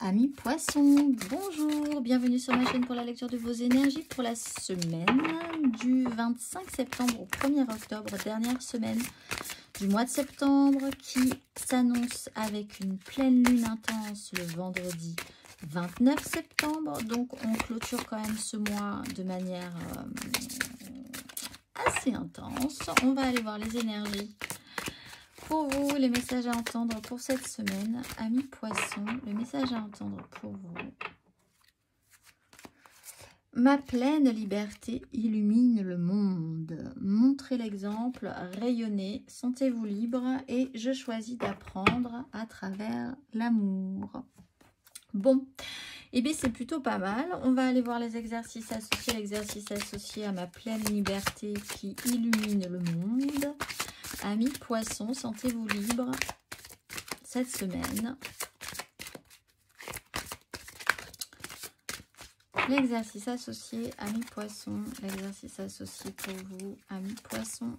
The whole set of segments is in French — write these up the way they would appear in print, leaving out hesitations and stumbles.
Amis poissons, bonjour, bienvenue sur ma chaîne pour la lecture de vos énergies pour la semaine du 25 septembre au 1er octobre, dernière semaine du mois de septembre qui s'annonce avec une pleine lune intense le vendredi 29 septembre. Donc on clôture quand même ce mois de manière assez intense. On va aller voir les énergies. Pour vous, les messages à entendre pour cette semaine, amis poissons, le message à entendre pour vous. Ma pleine liberté illumine le monde. Montrez l'exemple, rayonnez, sentez-vous libre et je choisis d'apprendre à travers l'amour. Bon, et bien c'est plutôt pas mal. On va aller voir les exercices associés. L'exercice associé à ma pleine liberté qui illumine le monde. Amis poissons, sentez-vous libre cette semaine. L'exercice associé, amis poissons. L'exercice associé pour vous, amis poissons.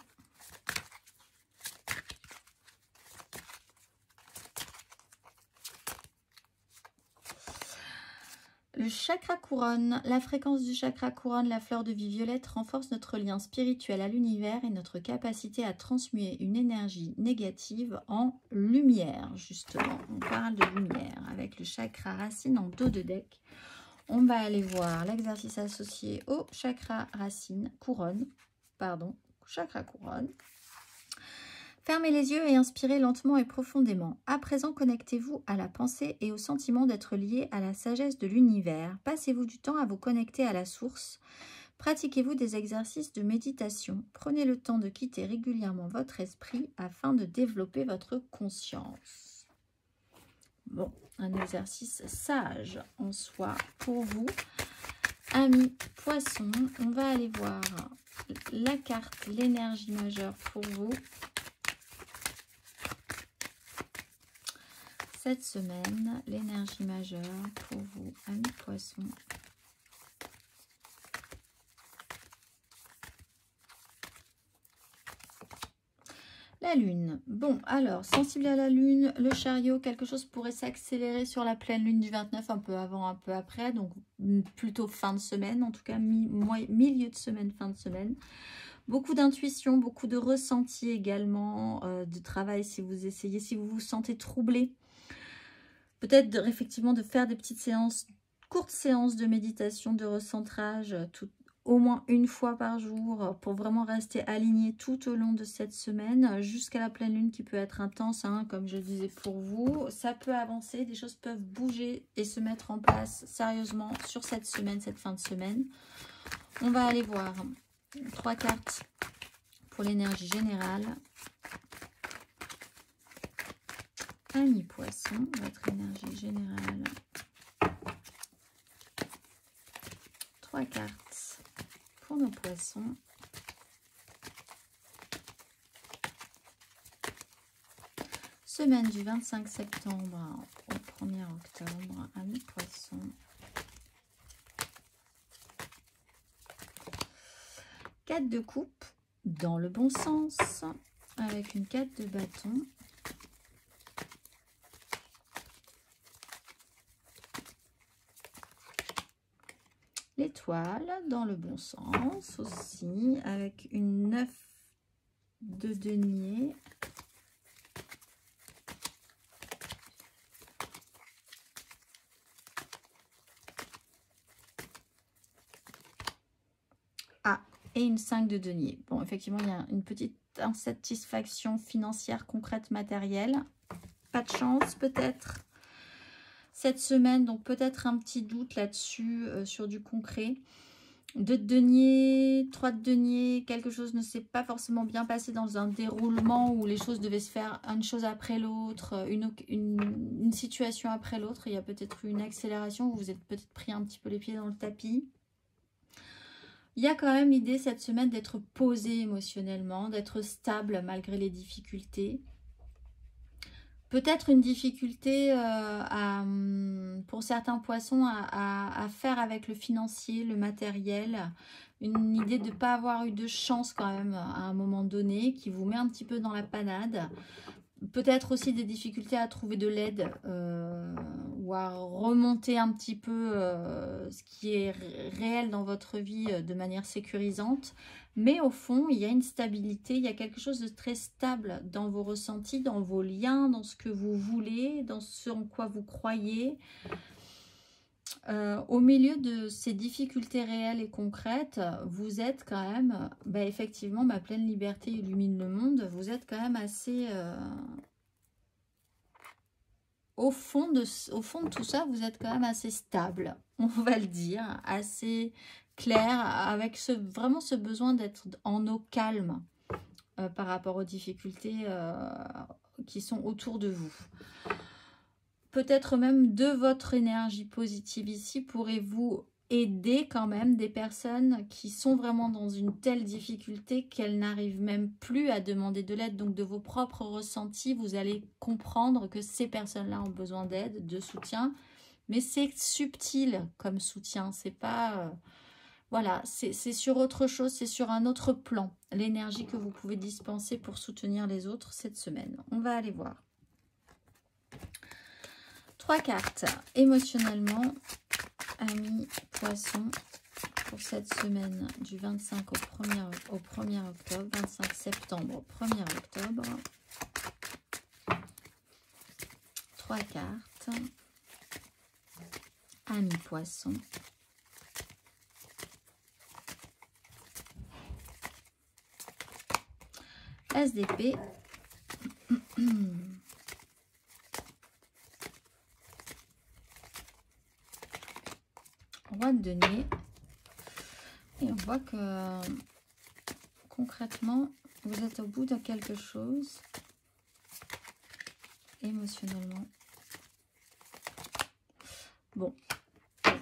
Le chakra couronne, la fréquence du chakra couronne, la fleur de vie violette renforce notre lien spirituel à l'univers et notre capacité à transmuer une énergie négative en lumière. Justement, on parle de lumière avec le chakra racine en dos de deck. On va aller voir l'exercice associé au chakra racine, couronne, pardon, chakra couronne. Fermez les yeux et inspirez lentement et profondément. À présent, connectez-vous à la pensée et au sentiment d'être lié à la sagesse de l'univers. Passez-vous du temps à vous connecter à la source. Pratiquez-vous des exercices de méditation. Prenez le temps de quitter régulièrement votre esprit afin de développer votre conscience. Bon, un exercice sage en soi pour vous. Amis poissons, on va aller voir la carte, l'énergie majeure pour vous. Cette semaine, l'énergie majeure pour vous, amis poissons. La lune. Bon, alors, sensible à la lune, le chariot, quelque chose pourrait s'accélérer sur la pleine lune du 29, un peu avant, un peu après. Donc, plutôt fin de semaine, en tout cas, milieu de semaine, fin de semaine. Beaucoup d'intuition, beaucoup de ressenti également, de travail si vous essayez, si vous vous sentez troublé. Peut-être effectivement de faire des petites séances, courtes séances de méditation, de recentrage, au moins une fois par jour pour vraiment rester aligné tout au long de cette semaine jusqu'à la pleine lune qui peut être intense, hein, comme je disais pour vous. Ça peut avancer, des choses peuvent bouger et se mettre en place sérieusement sur cette semaine, cette fin de semaine. On va aller voir 3 cartes pour l'énergie générale. Amis poissons, votre énergie générale. 3 cartes pour nos poissons. Semaine du 25 septembre au 1er octobre, amis poissons. Quatre de coupe dans le bon sens avec une 4 de bâton. L'étoile dans le bon sens aussi avec une 9 de denier. Ah, et une 5 de denier. Bon, effectivement, il y a une petite insatisfaction financière concrète matérielle. Pas de chance peut-être cette semaine, donc peut-être un petit doute là-dessus, sur du concret. 2 de denier, 3 de denier, quelque chose ne s'est pas forcément bien passé dans un déroulement où les choses devaient se faire une chose après l'autre, une situation après l'autre. Il y a peut-être eu une accélération, vous vous êtes peut-être pris un petit peu les pieds dans le tapis. Il y a quand même l'idée cette semaine d'être posé émotionnellement, d'être stable malgré les difficultés. Peut-être une difficulté pour certains poissons à faire avec le financier, le matériel. Une idée de ne pas avoir eu de chance quand même à un moment donné qui vous met un petit peu dans la panade. Peut-être aussi des difficultés à trouver de l'aide ou pouvoir remonter un petit peu ce qui est réel dans votre vie de manière sécurisante. Mais au fond, il y a une stabilité, il y a quelque chose de très stable dans vos ressentis, dans vos liens, dans ce que vous voulez, dans ce en quoi vous croyez. Au milieu de ces difficultés réelles et concrètes, vous êtes quand même, effectivement, ma pleine liberté illumine le monde, vous êtes quand même assez... au fond de tout ça, vous êtes quand même assez stable, on va le dire, assez clair, avec vraiment ce besoin d'être en eau calme par rapport aux difficultés qui sont autour de vous. Peut-être même de votre énergie positive ici pourrez-vous aider quand même des personnes qui sont vraiment dans une telle difficulté qu'elles n'arrivent même plus à demander de l'aide. Donc de vos propres ressentis, vous allez comprendre que ces personnes-là ont besoin d'aide, de soutien. Mais c'est subtil comme soutien, c'est pas... voilà, c'est sur autre chose, c'est sur un autre plan. L'énergie que vous pouvez dispenser pour soutenir les autres cette semaine. On va aller voir. 3 cartes. Émotionnellement, amis poissons, pour cette semaine du 25 au 1er octobre, 25 septembre au 1er octobre. 3 cartes. Amis poissons. As d'épée. Roi de denier. Et on voit que concrètement, vous êtes au bout de quelque chose émotionnellement. Bon,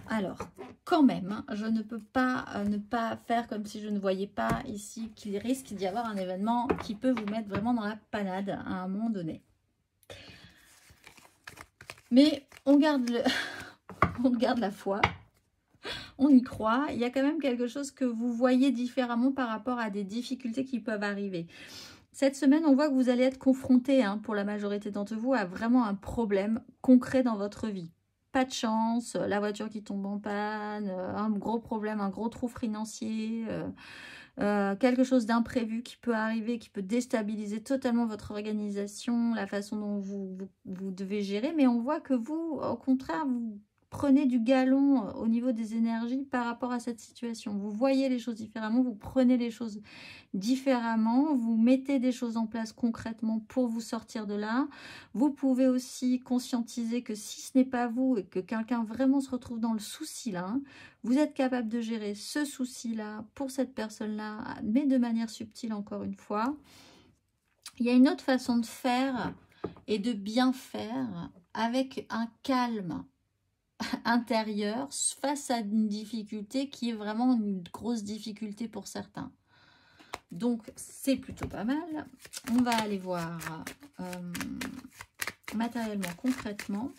alors, quand même, hein, je ne peux pas ne pas faire comme si je ne voyais pas ici qu'il risque d'y avoir un événement qui peut vous mettre vraiment dans la panade à un moment donné. Mais on garde, on garde la foi. On y croit, il y a quand même quelque chose que vous voyez différemment par rapport à des difficultés qui peuvent arriver. Cette semaine, on voit que vous allez être confronté, pour la majorité d'entre vous, à vraiment un problème concret dans votre vie. Pas de chance, la voiture qui tombe en panne, un gros problème, un gros trou financier, quelque chose d'imprévu qui peut arriver, qui peut déstabiliser totalement votre organisation, la façon dont vous devez gérer. Mais on voit que vous, au contraire, vous prenez du galon au niveau des énergies par rapport à cette situation. Vous voyez les choses différemment, vous prenez les choses différemment, vous mettez des choses en place concrètement pour vous sortir de là. Vous pouvez aussi conscientiser que si ce n'est pas vous et que quelqu'un vraiment se retrouve dans le souci là, vous êtes capable de gérer ce souci-là pour cette personne-là, mais de manière subtile encore une fois. Il y a une autre façon de faire et de bien faire avec un calme intérieur face à une difficulté qui est vraiment une grosse difficulté pour certains. Donc c'est plutôt pas mal. On va aller voir matériellement, concrètement.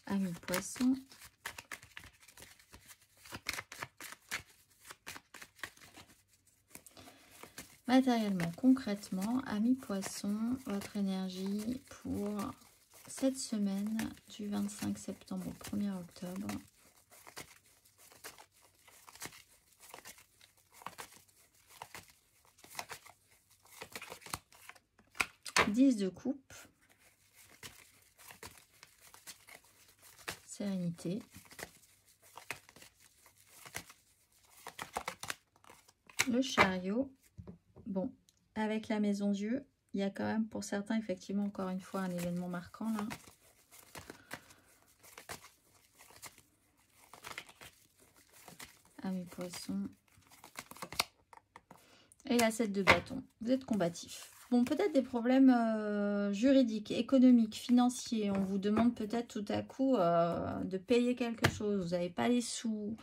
Amis poissons. Matériellement, concrètement, amis poissons, votre énergie pour cette semaine du 25 septembre au 1er octobre. Dix de coupe. Sérénité. Le chariot. Bon, avec la maison Dieu, il y a quand même pour certains, effectivement, encore une fois, un événement marquant là. Amis poissons. Et la 7 de bâton. Vous êtes combatif. Bon, peut-être des problèmes juridiques, économiques, financiers. On vous demande peut-être tout à coup de payer quelque chose. Vous n'avez pas les sous.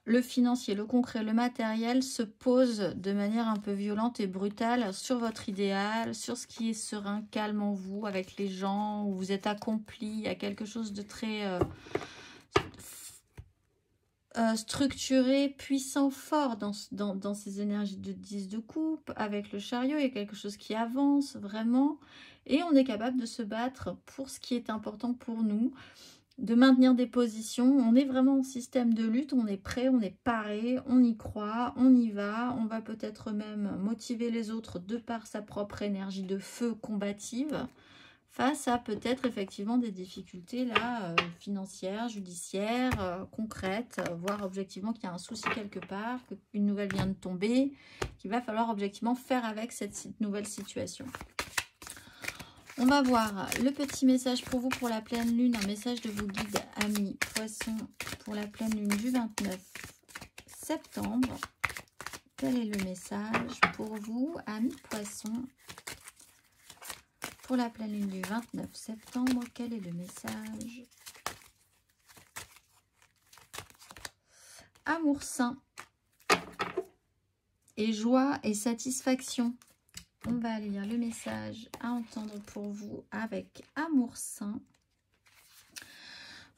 Le financier, le concret, le matériel se pose de manière un peu violente et brutale sur votre idéal, sur ce qui est serein, calme en vous, avec les gens, où vous êtes accompli. Il y a quelque chose de très structuré, puissant, fort dans ces énergies de 10 de coupe. Avec le chariot, il y a quelque chose qui avance vraiment. Et on est capable de se battre pour ce qui est important pour nous, de maintenir des positions. On est vraiment en système de lutte, on est prêt, on est paré, on y croit, on y va. On va peut-être même motiver les autres de par sa propre énergie de feu combative, face à peut-être effectivement des difficultés là, financières, judiciaires, concrètes, voir objectivement qu'il y a un souci quelque part, qu'une nouvelle vient de tomber, qu'il va falloir objectivement faire avec cette nouvelle situation. On va voir le petit message pour vous pour la pleine lune, un message de vos guides amis poissons pour la pleine lune du 29 septembre. Quel est le message pour vous, amis poissons? Pour la pleine lune du 29 septembre, quel est le message? Amour sain et joie et satisfaction. On va lire le message à entendre pour vous avec amour sain.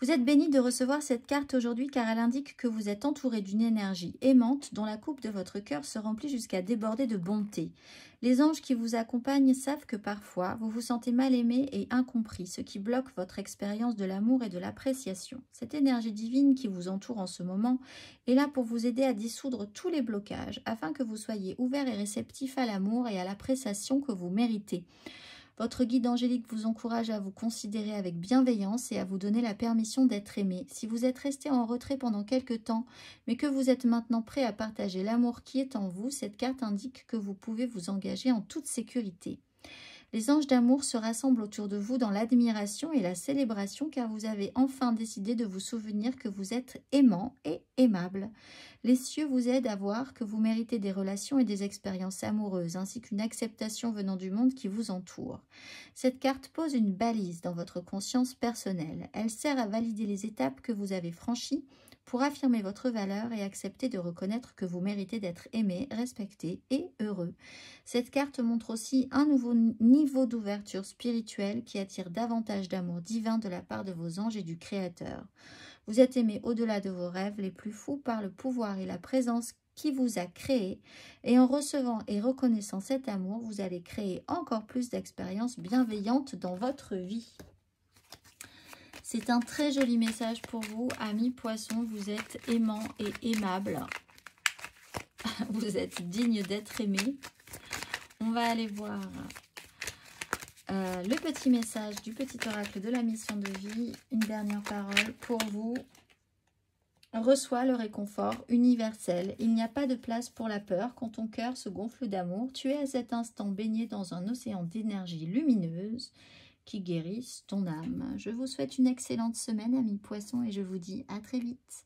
Vous êtes béni de recevoir cette carte aujourd'hui car elle indique que vous êtes entouré d'une énergie aimante dont la coupe de votre cœur se remplit jusqu'à déborder de bonté. Les anges qui vous accompagnent savent que parfois vous vous sentez mal aimé et incompris, ce qui bloque votre expérience de l'amour et de l'appréciation. Cette énergie divine qui vous entoure en ce moment est là pour vous aider à dissoudre tous les blocages afin que vous soyez ouvert et réceptif à l'amour et à l'appréciation que vous méritez. Votre guide angélique vous encourage à vous considérer avec bienveillance et à vous donner la permission d'être aimé. Si vous êtes resté en retrait pendant quelque temps, mais que vous êtes maintenant prêt à partager l'amour qui est en vous, cette carte indique que vous pouvez vous engager en toute sécurité. Les anges d'amour se rassemblent autour de vous dans l'admiration et la célébration car vous avez enfin décidé de vous souvenir que vous êtes aimant et aimable. Les cieux vous aident à voir que vous méritez des relations et des expériences amoureuses ainsi qu'une acceptation venant du monde qui vous entoure. Cette carte pose une balise dans votre conscience personnelle. Elle sert à valider les étapes que vous avez franchies pour affirmer votre valeur et accepter de reconnaître que vous méritez d'être aimé, respecté et heureux. Cette carte montre aussi un nouveau niveau d'ouverture spirituelle qui attire davantage d'amour divin de la part de vos anges et du Créateur. Vous êtes aimé au-delà de vos rêves les plus fous par le pouvoir et la présence qui vous a créé, et en recevant et reconnaissant cet amour, vous allez créer encore plus d'expériences bienveillantes dans votre vie. C'est un très joli message pour vous, amis poissons. Vous êtes aimants et aimables. Vous êtes dignes d'être aimés. On va aller voir le petit message du petit oracle de la mission de vie. Une dernière parole pour vous. Reçois le réconfort universel. Il n'y a pas de place pour la peur quand ton cœur se gonfle d'amour. Tu es à cet instant baigné dans un océan d'énergie lumineuse qui guérissent ton âme. Je vous souhaite une excellente semaine, amis poissons, et je vous dis à très vite.